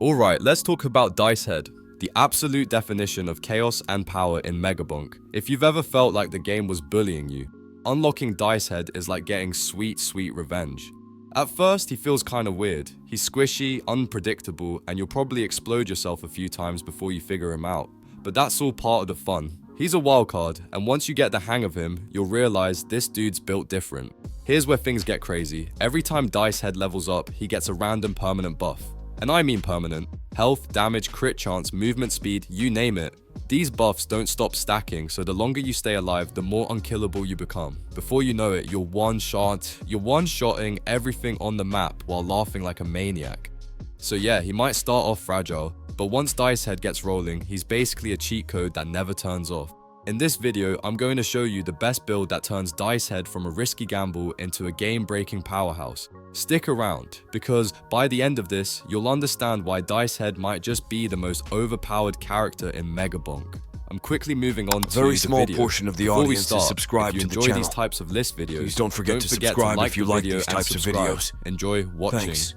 Alright, let's talk about Dicehead, the absolute definition of chaos and power in Megabonk. If you've ever felt like the game was bullying you, unlocking Dicehead is like getting sweet revenge. At first, he feels kinda weird. He's squishy, unpredictable, and you'll probably explode yourself a few times before you figure him out. But that's all part of the fun. He's a wildcard, and once you get the hang of him, you'll realize this dude's built different. Here's where things get crazy. Every time Dicehead levels up, he gets a random permanent buff. And I mean permanent. Health, damage, crit chance, movement speed, you name it. These buffs don't stop stacking, so the longer you stay alive, the more unkillable you become. Before you know it, you're one-shotting everything on the map while laughing like a maniac. So yeah, he might start off fragile, but once Dicehead gets rolling, he's basically a cheat code that never turns off. In this video, I'm going to show you the best build that turns Dicehead from a risky gamble into a game-breaking powerhouse. Stick around, because by the end of this, you'll understand why Dicehead might just be the most overpowered character in Megabonk. I'm quickly moving on to the video. Very small portion of the audience is subscribed to the channel. If you enjoy these types of list videos, please don't forget to subscribe if you like these types of videos. Enjoy watching. Thanks.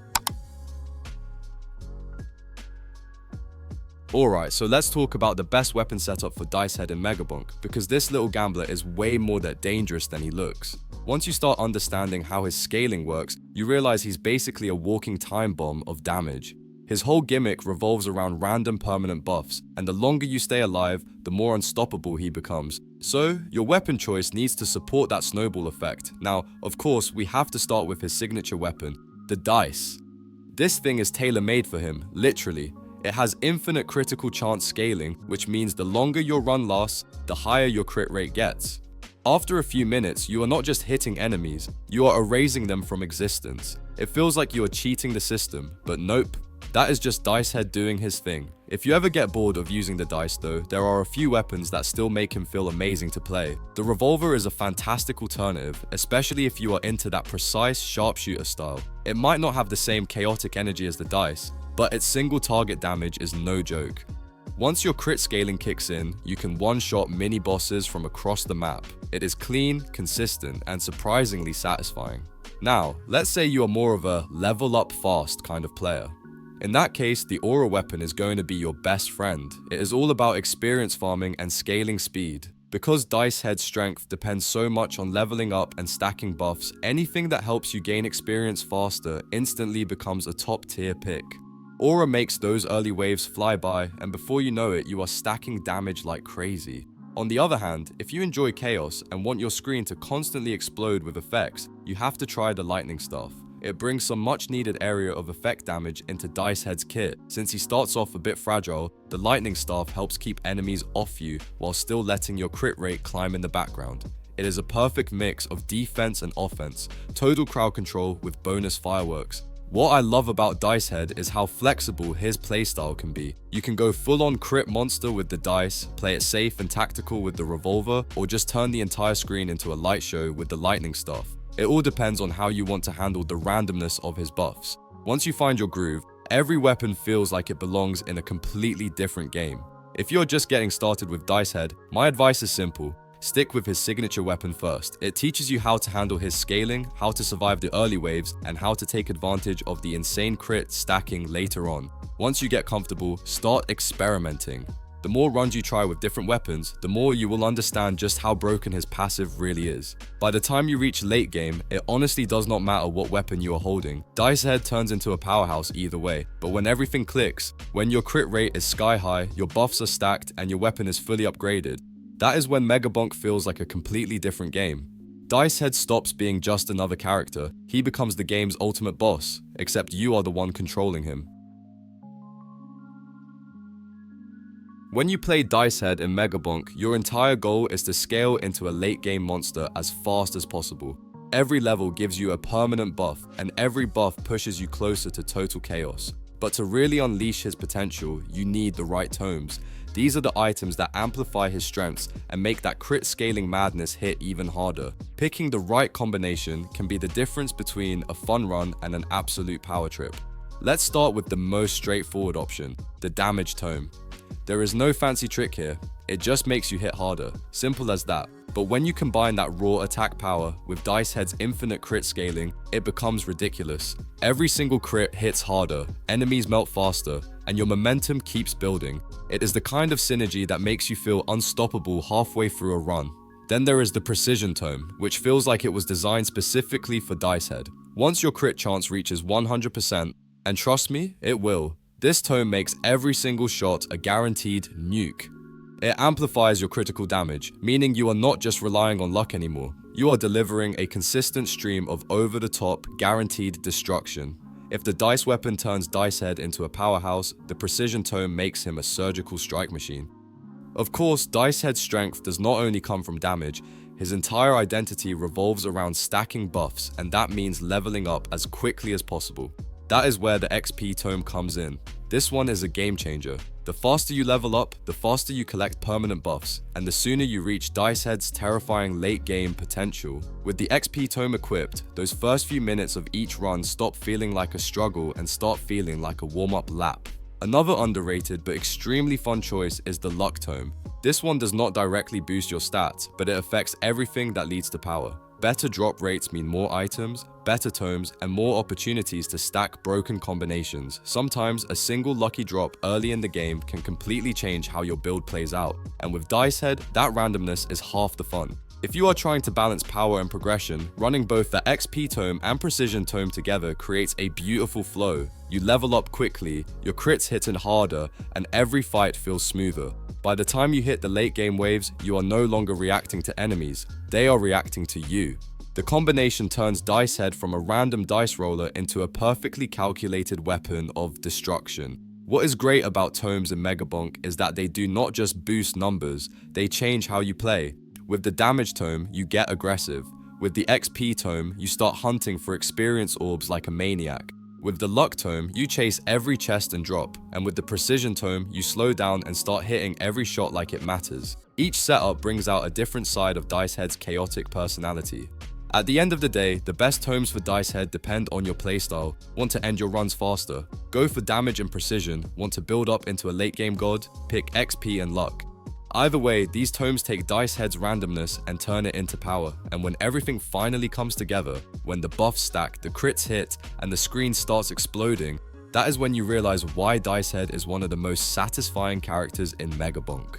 Alright, so let's talk about the best weapon setup for Dicehead in Megabonk, because this little gambler is way more dangerous than he looks. Once you start understanding how his scaling works, you realize he's basically a walking time bomb of damage. His whole gimmick revolves around random permanent buffs, and the longer you stay alive, the more unstoppable he becomes. So, your weapon choice needs to support that snowball effect. Now, of course, we have to start with his signature weapon, the dice. This thing is tailor-made for him, literally. It has infinite critical chance scaling, which means the longer your run lasts, the higher your crit rate gets. After a few minutes, you are not just hitting enemies, you are erasing them from existence. It feels like you are cheating the system, but nope. That is just Dicehead doing his thing. If you ever get bored of using the dice though, there are a few weapons that still make him feel amazing to play. The revolver is a fantastic alternative, especially if you are into that precise sharpshooter style. It might not have the same chaotic energy as the dice, but its single target damage is no joke. Once your crit scaling kicks in, you can one-shot mini bosses from across the map. It is clean, consistent, and surprisingly satisfying. Now, let's say you are more of a level up fast kind of player. In that case, the aura weapon is going to be your best friend. It is all about experience farming and scaling speed. Because Dicehead's strength depends so much on leveling up and stacking buffs, anything that helps you gain experience faster instantly becomes a top tier pick. Aura makes those early waves fly by, and before you know it, you are stacking damage like crazy. On the other hand, if you enjoy chaos and want your screen to constantly explode with effects, you have to try the lightning staff. It brings some much needed area of effect damage into Dicehead's kit. Since he starts off a bit fragile, the lightning staff helps keep enemies off you while still letting your crit rate climb in the background. It is a perfect mix of defense and offense, total crowd control with bonus fireworks. What I love about Dicehead is how flexible his playstyle can be. You can go full on crit monster with the dice, play it safe and tactical with the revolver, or just turn the entire screen into a light show with the lightning staff. It all depends on how you want to handle the randomness of his buffs. Once you find your groove, every weapon feels like it belongs in a completely different game. If you're just getting started with Dicehead, my advice is simple. Stick with his signature weapon first. It teaches you how to handle his scaling, how to survive the early waves, and how to take advantage of the insane crit stacking later on. Once you get comfortable, start experimenting. The more runs you try with different weapons, the more you will understand just how broken his passive really is. By the time you reach late game, it honestly does not matter what weapon you are holding. Dicehead turns into a powerhouse either way, but when everything clicks, when your crit rate is sky high, your buffs are stacked, and your weapon is fully upgraded, that is when Megabonk feels like a completely different game. Dicehead stops being just another character. He becomes the game's ultimate boss, except you are the one controlling him. When you play Dicehead in Megabonk, your entire goal is to scale into a late game monster as fast as possible. Every level gives you a permanent buff, and every buff pushes you closer to total chaos. But to really unleash his potential, you need the right tomes. These are the items that amplify his strengths and make that crit scaling madness hit even harder. Picking the right combination can be the difference between a fun run and an absolute power trip. Let's start with the most straightforward option, the damage tome. There is no fancy trick here, it just makes you hit harder, simple as that. But when you combine that raw attack power with Dicehead's infinite crit scaling, it becomes ridiculous. Every single crit hits harder, enemies melt faster, and your momentum keeps building. It is the kind of synergy that makes you feel unstoppable halfway through a run. Then there is the Precision Tome, which feels like it was designed specifically for Dicehead. Once your crit chance reaches 100%, and trust me, it will, this tome makes every single shot a guaranteed nuke. It amplifies your critical damage, meaning you are not just relying on luck anymore. You are delivering a consistent stream of over-the-top, guaranteed destruction. If the dice weapon turns Dicehead into a powerhouse, the Precision Tome makes him a surgical strike machine. Of course, Dicehead's strength does not only come from damage, his entire identity revolves around stacking buffs, and that means leveling up as quickly as possible. That is where the XP Tome comes in. This one is a game changer. The faster you level up, the faster you collect permanent buffs, and the sooner you reach Dicehead's terrifying late game potential. With the XP Tome equipped, those first few minutes of each run stop feeling like a struggle and start feeling like a warm-up lap. Another underrated but extremely fun choice is the Luck Tome. This one does not directly boost your stats, but it affects everything that leads to power. Better drop rates mean more items, better tomes, and more opportunities to stack broken combinations. Sometimes a single lucky drop early in the game can completely change how your build plays out, and with Dicehead, that randomness is half the fun. If you are trying to balance power and progression, running both the XP Tome and Precision Tome together creates a beautiful flow. You level up quickly, your crits hitting harder, and every fight feels smoother. By the time you hit the late game waves, you are no longer reacting to enemies, they are reacting to you. The combination turns Dicehead from a random dice roller into a perfectly calculated weapon of destruction. What is great about tomes in Megabonk is that they do not just boost numbers, they change how you play. With the Damage Tome, you get aggressive. With the XP Tome, you start hunting for experience orbs like a maniac. With the Luck Tome, you chase every chest and drop, and with the Precision Tome, you slow down and start hitting every shot like it matters. Each setup brings out a different side of Dicehead's chaotic personality. At the end of the day, the best tomes for Dicehead depend on your playstyle. Want to end your runs faster? Go for damage and precision. Want to build up into a late game god? Pick XP and luck. Either way, these tomes take Dicehead's randomness and turn it into power, and when everything finally comes together, when the buffs stack, the crits hit, and the screen starts exploding, that is when you realize why Dicehead is one of the most satisfying characters in Megabonk.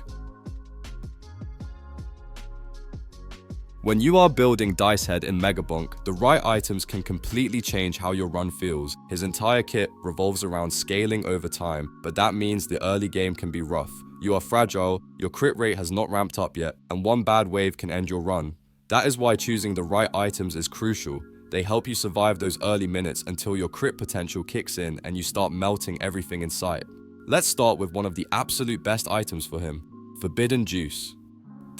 When you are building Dicehead in Megabonk, the right items can completely change how your run feels. His entire kit revolves around scaling over time, but that means the early game can be rough. You are fragile, your crit rate has not ramped up yet, and one bad wave can end your run. That is why choosing the right items is crucial. They help you survive those early minutes until your crit potential kicks in and you start melting everything in sight. Let's start with one of the absolute best items for him, Forbidden Juice.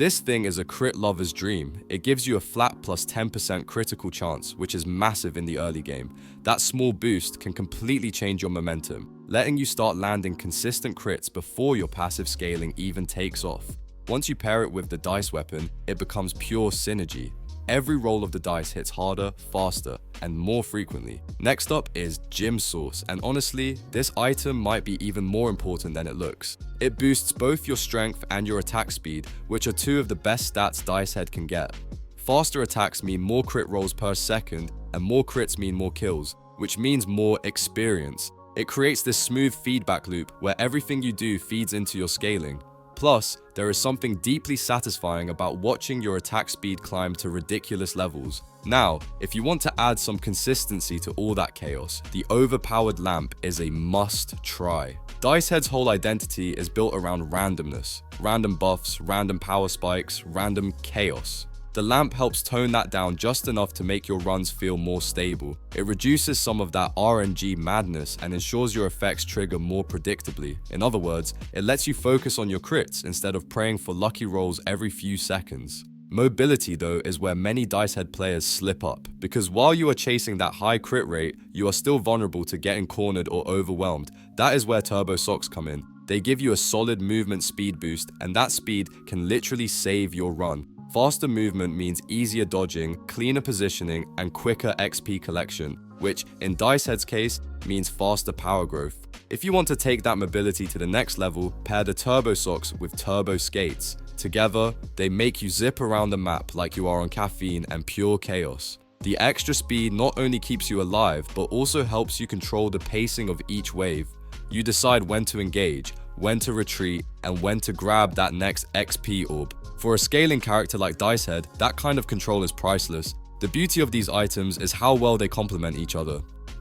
This thing is a crit lover's dream. It gives you a flat plus 10% critical chance, which is massive in the early game. That small boost can completely change your momentum, letting you start landing consistent crits before your passive scaling even takes off. Once you pair it with the dice weapon, it becomes pure synergy. Every roll of the dice hits harder, faster, and more frequently. Next up is Gym Sauce, and honestly, this item might be even more important than it looks. It boosts both your strength and your attack speed, which are two of the best stats Dicehead can get. Faster attacks mean more crit rolls per second, and more crits mean more kills, which means more experience. It creates this smooth feedback loop where everything you do feeds into your scaling. Plus, there is something deeply satisfying about watching your attack speed climb to ridiculous levels. Now, if you want to add some consistency to all that chaos, the overpowered lamp is a must-try. Dicehead's whole identity is built around randomness. Random buffs, random power spikes, random chaos. The lamp helps tone that down just enough to make your runs feel more stable. It reduces some of that RNG madness and ensures your effects trigger more predictably. In other words, it lets you focus on your crits instead of praying for lucky rolls every few seconds. Mobility, though, is where many Dicehead players slip up, because while you are chasing that high crit rate, you are still vulnerable to getting cornered or overwhelmed. That is where Turbo Socks come in. They give you a solid movement speed boost, and that speed can literally save your run. Faster movement means easier dodging, cleaner positioning, and quicker XP collection, which, in Dicehead's case, means faster power growth. If you want to take that mobility to the next level, pair the Turbo Socks with Turbo Skates. Together, they make you zip around the map like you are on caffeine and pure chaos. The extra speed not only keeps you alive, but also helps you control the pacing of each wave. You decide when to engage, when to retreat, and when to grab that next XP orb. For a scaling character like Dicehead, that kind of control is priceless. The beauty of these items is how well they complement each other.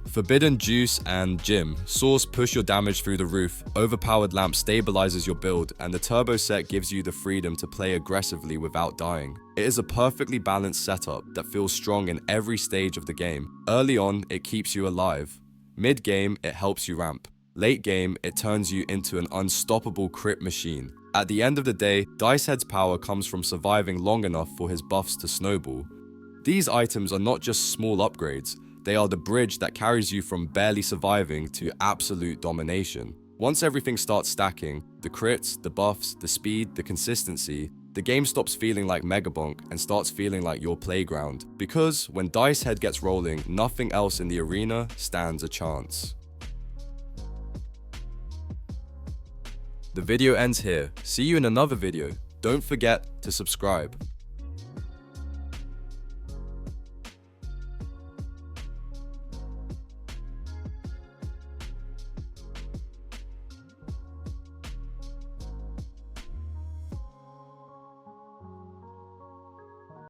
Forbidden Juice and Gym. Source push your damage through the roof, Overpowered Lamp stabilizes your build, and the Turbo set gives you the freedom to play aggressively without dying. It is a perfectly balanced setup that feels strong in every stage of the game. Early on, it keeps you alive. Mid-game, it helps you ramp. Late game, it turns you into an unstoppable crit machine. At the end of the day, Dicehead's power comes from surviving long enough for his buffs to snowball. These items are not just small upgrades, they are the bridge that carries you from barely surviving to absolute domination. Once everything starts stacking, the crits, the buffs, the speed, the consistency, the game stops feeling like Megabonk and starts feeling like your playground. Because when Dicehead gets rolling, nothing else in the arena stands a chance. The video ends here. See you in another video. Don't forget to subscribe.